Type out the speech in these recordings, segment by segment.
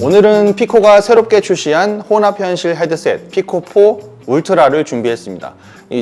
오늘은 피코가 새롭게 출시한 혼합현실 헤드셋 피코4 울트라를 준비했습니다.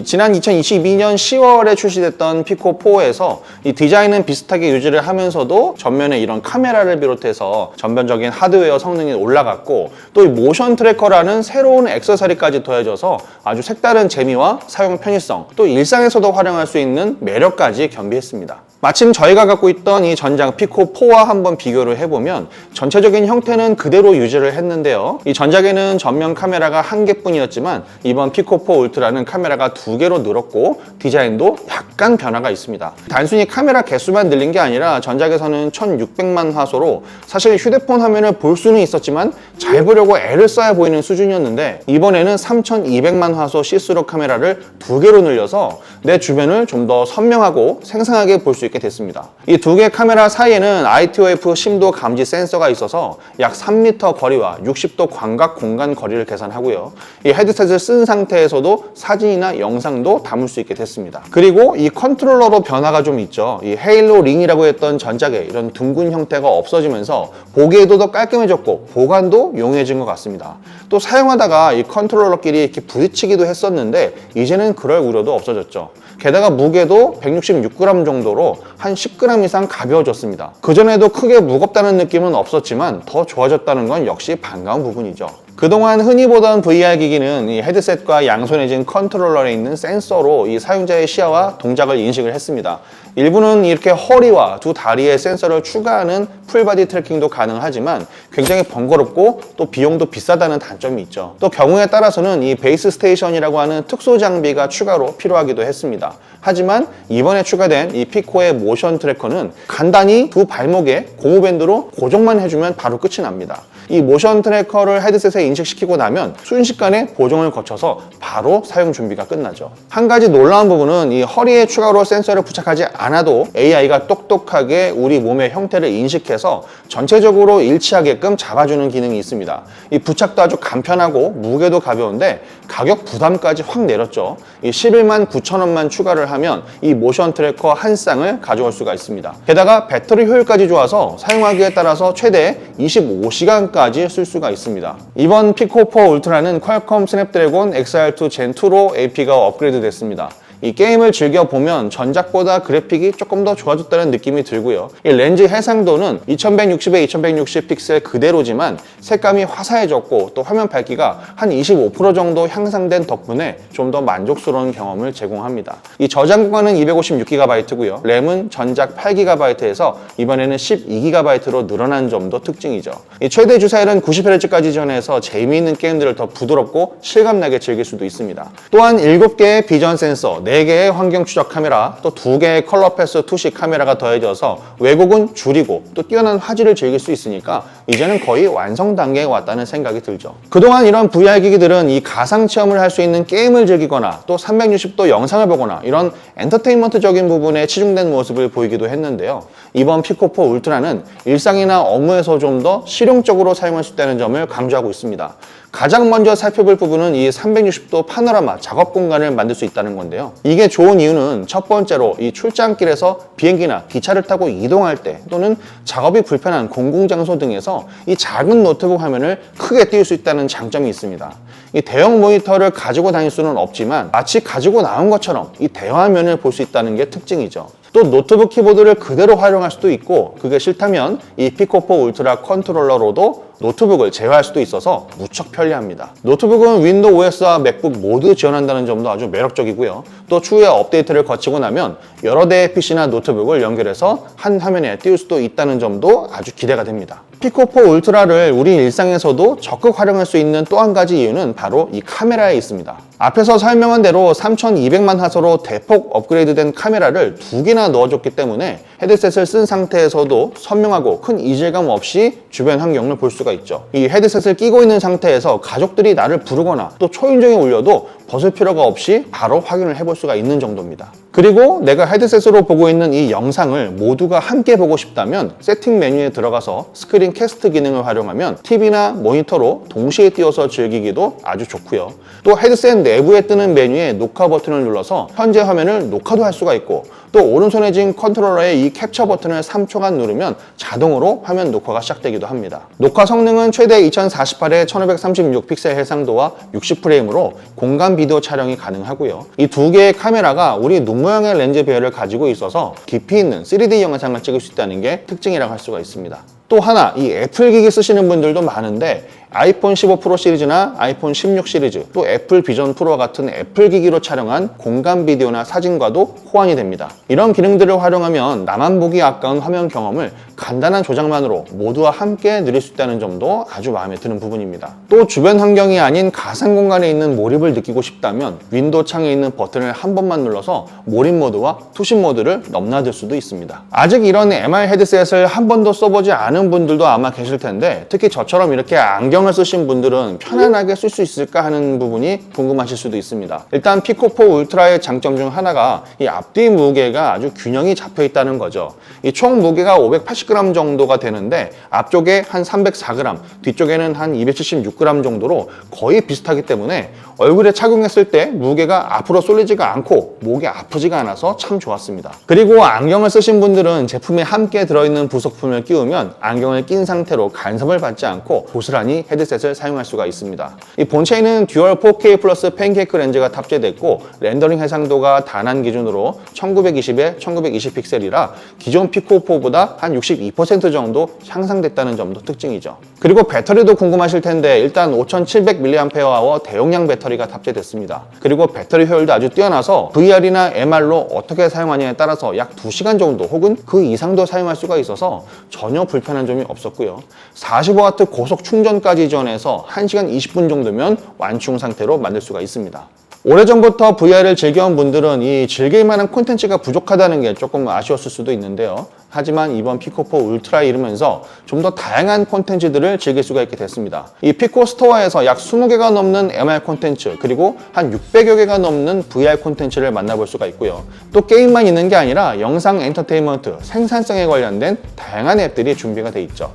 지난 2022년 10월에 출시됐던 피코4에서 이 디자인은 비슷하게 유지를 하면서도 전면에 이런 카메라를 비롯해서 전반적인 하드웨어 성능이 올라갔고, 또 이 모션 트래커라는 새로운 액세서리까지 더해져서 아주 색다른 재미와 사용 편의성, 또 일상에서도 활용할 수 있는 매력까지 겸비했습니다. 마침 저희가 갖고 있던 이 전장 피코4와 한번 비교를 해보면 전체적인 형태는 그대로 유지를 했는데요. 이 전작에는 전면 카메라가 1개뿐이었지만 이번 피코4 울트라는 카메라가 2개로 늘었고 디자인도 약간 변화가 있습니다. 단순히 카메라 개수만 늘린 게 아니라 전작에서는 1600만 화소로 사실 휴대폰 화면을 볼 수는 있었지만 잘 보려고 애를 써야 보이는 수준이었는데, 이번에는 3200만 화소 시스루 카메라를 2개로 늘려서 내 주변을 좀 더 선명하고 생생하게 볼 수 있게 됐습니다. 이 2개 카메라 사이에는 ITOF 심도 감지 센서가 있어서 약 3m 거리와 60도 광각 공간 거리를 계산하고요. 이 헤드셋을 쓴 상태에서도 사진이나 영상도 담을 수 있게 됐습니다. 그리고 이 컨트롤러로 변화가 좀 있죠. 이 헤일로 링이라고 했던 전작에 이런 둥근 형태가 없어지면서 보기에도 더 깔끔해졌고 보관도 용이해진 것 같습니다. 또 사용하다가 이 컨트롤러끼리 이렇게 부딪히기도 했었는데 이제는 그럴 우려도 없어졌죠. 게다가 무게도 166g 정도로 한 10g 이상 가벼워졌습니다. 그전에도 크게 무겁다는 느낌은 없었지만 더 좋아졌다는 건 역시 반가운 부분이죠. 그동안 흔히 보던 VR 기기는 이 헤드셋과 양손에 쥔 컨트롤러에 있는 센서로 이 사용자의 시야와 동작을 인식을 했습니다. 일부는 이렇게 허리와 두 다리에 센서를 추가하는 풀바디 트래킹도 가능하지만 굉장히 번거롭고 또 비용도 비싸다는 단점이 있죠. 또 경우에 따라서는 이 베이스 스테이션이라고 하는 특수 장비가 추가로 필요하기도 했습니다. 하지만 이번에 추가된 이 피코의 모션 트래커는 간단히 두 발목에 고무밴드로 고정만 해주면 바로 끝이 납니다. 이 모션 트래커를 헤드셋에 인식시키고 나면 순식간에 보정을 거쳐서 바로 사용 준비가 끝나죠. 한 가지 놀라운 부분은 이 허리에 추가로 센서를 부착하지 않아도 AI가 똑똑하게 우리 몸의 형태를 인식해서 전체적으로 일치하게끔 잡아주는 기능이 있습니다. 이 부착도 아주 간편하고 무게도 가벼운데 가격 부담까지 확 내렸죠. 이 11만 9천 원만 추가를 하면 이 모션 트래커 한 쌍을 가져올 수가 있습니다. 게다가 배터리 효율까지 좋아서 사용하기에 따라서 최대 25시간까지 쓸 수가 있습니다. 이번 피코4 울트라는 퀄컴 스냅드래곤 XR2 젠2로 AP가 업그레이드 됐습니다. 이 게임을 즐겨보면 전작보다 그래픽이 조금 더 좋아졌다는 느낌이 들고요. 이 렌즈 해상도는 2160에 2160 픽셀 그대로지만 색감이 화사해졌고 또 화면 밝기가 한 25% 정도 향상된 덕분에 좀 더 만족스러운 경험을 제공합니다. 이 저장 공간은 256GB고요. 램은 전작 8GB에서 이번에는 12GB로 늘어난 점도 특징이죠. 이 최대 주사율은 90Hz까지 지원해서 재미있는 게임들을 더 부드럽고 실감나게 즐길 수도 있습니다. 또한 7개의 비전 센서, 4개의 환경 추적 카메라, 또 2개의 컬러 패스 투시 카메라가 더해져서 왜곡은 줄이고 또 뛰어난 화질을 즐길 수 있으니까 이제는 거의 완성 단계에 왔다는 생각이 들죠. 그동안 이런 VR 기기들은 이 가상 체험을 할 수 있는 게임을 즐기거나 또 360도 영상을 보거나 이런 엔터테인먼트적인 부분에 치중된 모습을 보이기도 했는데요. 이번 피코4 울트라는 일상이나 업무에서 좀 더 실용적으로 사용할 수 있다는 점을 강조하고 있습니다. 가장 먼저 살펴볼 부분은 이 360도 파노라마 작업 공간을 만들 수 있다는 건데요. 이게 좋은 이유는 첫 번째로 이 출장길에서 비행기나 기차를 타고 이동할 때 또는 작업이 불편한 공공장소 등에서 이 작은 노트북 화면을 크게 띄울 수 있다는 장점이 있습니다. 이 대형 모니터를 가지고 다닐 수는 없지만 마치 가지고 나온 것처럼 이 대화면을 볼 수 있다는 게 특징이죠. 또 노트북 키보드를 그대로 활용할 수도 있고, 그게 싫다면 이 피코4 울트라 컨트롤러로도 노트북을 제어할 수도 있어서 무척 편리합니다. 노트북은 윈도우 OS와 맥북 모두 지원한다는 점도 아주 매력적이고요. 또 추후에 업데이트를 거치고 나면 여러 대의 PC나 노트북을 연결해서 한 화면에 띄울 수도 있다는 점도 아주 기대가 됩니다. 피코4 울트라를 우리 일상에서도 적극 활용할 수 있는 또 한 가지 이유는 바로 이 카메라에 있습니다. 앞에서 설명한 대로 3200만 화소로 대폭 업그레이드된 카메라를 2개나 넣어줬기 때문에 헤드셋을 쓴 상태에서도 선명하고 큰 이질감 없이 주변 환경을 볼 수가 있죠. 이 헤드셋을 끼고 있는 상태에서 가족들이 나를 부르거나 또 초인종이 울려도 벗을 필요가 없이 바로 확인을 해볼 수가 있는 정도입니다. 그리고 내가 헤드셋으로 보고 있는 이 영상을 모두가 함께 보고 싶다면 세팅 메뉴에 들어가서 스크린 캐스트 기능을 활용하면 TV나 모니터로 동시에 띄워서 즐기기도 아주 좋고요. 또 헤드셋 내부에 뜨는 메뉴에 녹화 버튼을 눌러서 현재 화면을 녹화도 할 수가 있고, 또 오른손에 진 컨트롤러의 이 캡처 버튼을 3초간 누르면 자동으로 화면 녹화가 시작되기도 합니다. 녹화 성능은 최대 2048에 1536픽셀 해상도와 60프레임으로 공간 비디오 촬영이 가능하고요. 이 두 개의 카메라가 우리 눈 모양의 렌즈 배열을 가지고 있어서 깊이 있는 3D 영상을 찍을 수 있다는 게 특징이라고 할 수가 있습니다. 또 하나, 이 애플 기기 쓰시는 분들도 많은데 아이폰 15 프로 시리즈나 아이폰 16 시리즈, 또 애플 비전 프로와 같은 애플 기기로 촬영한 공간 비디오나 사진과도 호환이 됩니다. 이런 기능들을 활용하면 나만 보기 아까운 화면 경험을 간단한 조작만으로 모두와 함께 누릴 수 있다는 점도 아주 마음에 드는 부분입니다. 또 주변 환경이 아닌 가상 공간에 있는 몰입을 느끼고 싶다면 윈도우 창에 있는 버튼을 한 번만 눌러서 몰입 모드와 투신 모드를 넘나들 수도 있습니다. 아직 이런 MR 헤드셋을 한 번도 써보지 않은 분들도 아마 계실 텐데, 특히 저처럼 이렇게 안경을 쓰신 분들은 편안하게 쓸 수 있을까 하는 부분이 궁금하실 수도 있습니다. 일단 피코4 울트라의 장점 중 하나가 이 앞뒤 무게가 아주 균형이 잡혀 있다는 거죠. 이 총 무게가 580g 정도가 되는데 앞쪽에 한 304g, 뒤쪽에는 한 276g 정도로 거의 비슷하기 때문에 얼굴에 착용했을 때 무게가 앞으로 쏠리지가 않고 목이 아프지가 않아서 참 좋았습니다. 그리고 안경을 쓰신 분들은 제품에 함께 들어있는 부속품을 끼우면 안경을 낀 상태로 간섭을 받지 않고 고스란히 헤드셋을 사용할 수가 있습니다. 이 본체에는 듀얼 4K 플러스 팬케이크 렌즈가 탑재됐고, 렌더링 해상도가 단한 기준으로 1920에 1920픽셀이라 기존 피코4보다 한 62% 정도 향상됐다는 점도 특징이죠. 그리고 배터리도 궁금하실 텐데, 일단 5700mAh 대용량 배터리가 탑재됐습니다. 그리고 배터리 효율도 아주 뛰어나서 VR이나 MR로 어떻게 사용하냐에 따라서 약 2시간 정도 혹은 그 이상도 사용할 수가 있어서 전혀 불편한 점이 없었고요. 45W 고속 충전까지 지원해서 1시간 20분 정도면 완충 상태로 만들 수가 있습니다. 오래전부터 VR을 즐겨온 분들은 이 즐길 만한 콘텐츠가 부족하다는 게 조금 아쉬웠을 수도 있는데요. 하지만 이번 피코4 울트라에 이르면서 좀 더 다양한 콘텐츠들을 즐길 수가 있게 됐습니다. 이 피코 스토어에서 약 20개가 넘는 MR 콘텐츠, 그리고 한 600여 개가 넘는 VR 콘텐츠를 만나볼 수가 있고요. 또 게임만 있는 게 아니라 영상 엔터테인먼트, 생산성에 관련된 다양한 앱들이 준비가 돼 있죠.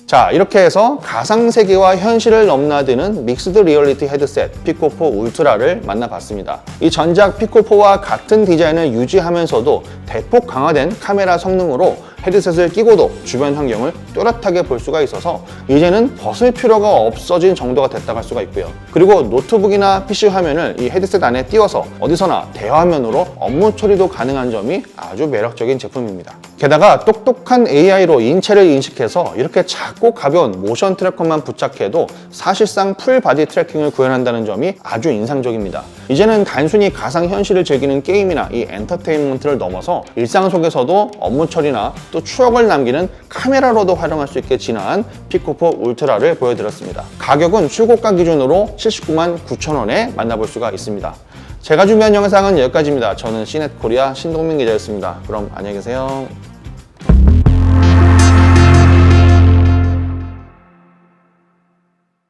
자, 이렇게 해서 가상세계와 현실을 넘나드는 믹스드 리얼리티 헤드셋 피코4 울트라를 만나봤습니다. 이 전작 피코4와 같은 디자인을 유지하면서도 대폭 강화된 카메라 성능으로 헤드셋을 끼고도 주변 환경을 또렷하게 볼 수가 있어서 이제는 벗을 필요가 없어진 정도가 됐다고 할 수가 있고요. 그리고 노트북이나 PC 화면을 이 헤드셋 안에 띄워서 어디서나 대화면으로 업무 처리도 가능한 점이 아주 매력적인 제품입니다. 게다가 똑똑한 AI로 인체를 인식해서 이렇게 작고 가벼운 모션 트래커만 부착해도 사실상 풀 바디 트래킹을 구현한다는 점이 아주 인상적입니다. 이제는 단순히 가상현실을 즐기는 게임이나 이 엔터테인먼트를 넘어서 일상 속에서도 업무 처리나 또 추억을 남기는 카메라로도 활용할 수 있게 진화한 피코4 울트라를 보여드렸습니다. 가격은 출고가 기준으로 79만 9천원에 만나볼 수가 있습니다. 제가 준비한 영상은 여기까지입니다. 저는 시넷코리아 신동민 기자였습니다. 그럼 안녕히 계세요.